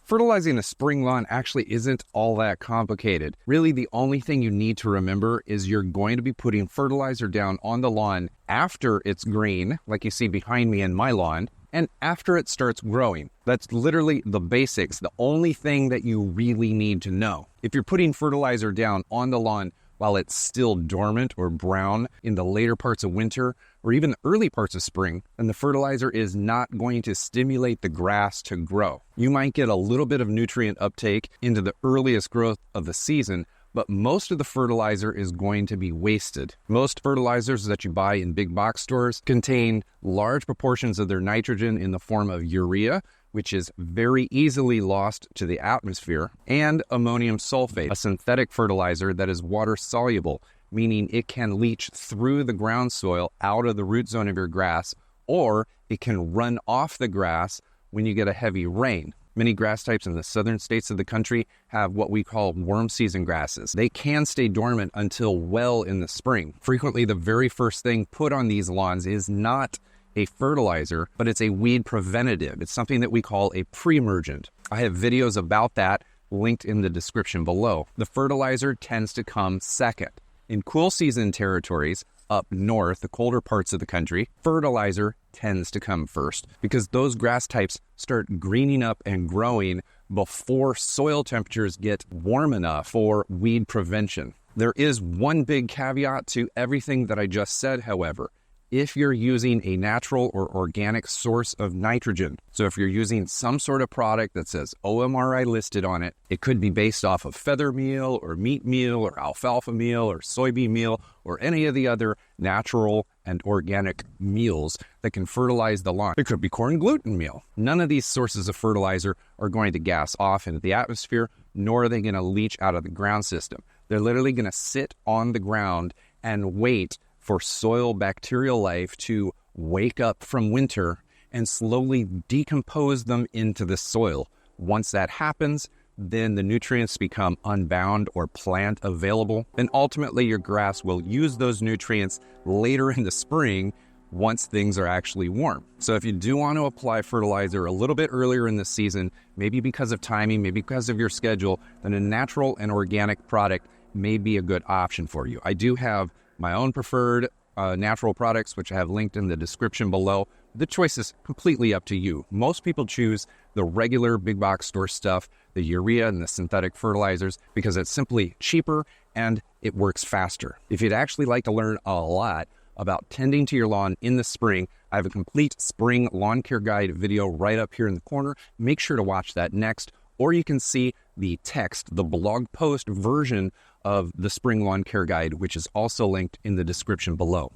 Fertilizing a spring lawn actually isn't all that complicated. Really, the only thing you need to remember is you're going to be putting fertilizer down on the lawn after it's green, like you see behind me in my lawn, and after it starts growing. That's literally the basics, the only thing that you really need to know. If you're putting fertilizer down on the lawn while it's still dormant or brown in the later parts of winter or even the early parts of spring, then the fertilizer is not going to stimulate the grass to grow. You might get a little bit of nutrient uptake into the earliest growth of the season, but most of the fertilizer is going to be wasted. Most fertilizers that you buy in big box stores contain large proportions of their nitrogen in the form of urea, which is very easily lost to the atmosphere, and ammonium sulfate, a synthetic fertilizer that is water soluble, meaning it can leach through the ground soil out of the root zone of your grass, or it can run off the grass when you get a heavy rain. Many grass types in the southern states of the country have what we call warm season grasses. They can stay dormant until well in the spring. Frequently, the very first thing put on these lawns is not a fertilizer, but it's a weed preventative. It's something that we call a pre-emergent. I have videos about that linked in the description below. The fertilizer tends to come second. In cool season territories, up north, the colder parts of the country, fertilizer tends to come first because those grass types start greening up and growing before soil temperatures get warm enough for weed prevention. There is one big caveat to everything that I just said, however. If you're using a natural or organic source of nitrogen, so if you're using some sort of product that says OMRI listed on it, it could be based off of feather meal or meat meal or alfalfa meal or soybean meal or any of the other natural and organic meals that can fertilize the lawn. It could be corn gluten meal. None of these sources of fertilizer are going to gas off into the atmosphere, nor are they going to leach out of the ground system. They're literally going to sit on the ground and wait for soil bacterial life to wake up from winter and slowly decompose them into the soil. Once that happens, then the nutrients become unbound or plant available, and ultimately your grass will use those nutrients later in the spring once things are actually warm. So if you do want to apply fertilizer a little bit earlier in the season, maybe because of timing, maybe because of your schedule, then a natural and organic product may be a good option for you. I do have my own preferred natural products, which I have linked in the description below. The choice is completely up to you. Most people choose the regular big box store stuff, the urea and the synthetic fertilizers, because it's simply cheaper and it works faster. If you'd actually like to learn a lot about tending to your lawn in the spring, I have a complete spring lawn care guide video right up here in the corner. Make sure to watch that next, or you can see the text, the blog post version of the Spring Lawn Care Guide, which is also linked in the description below.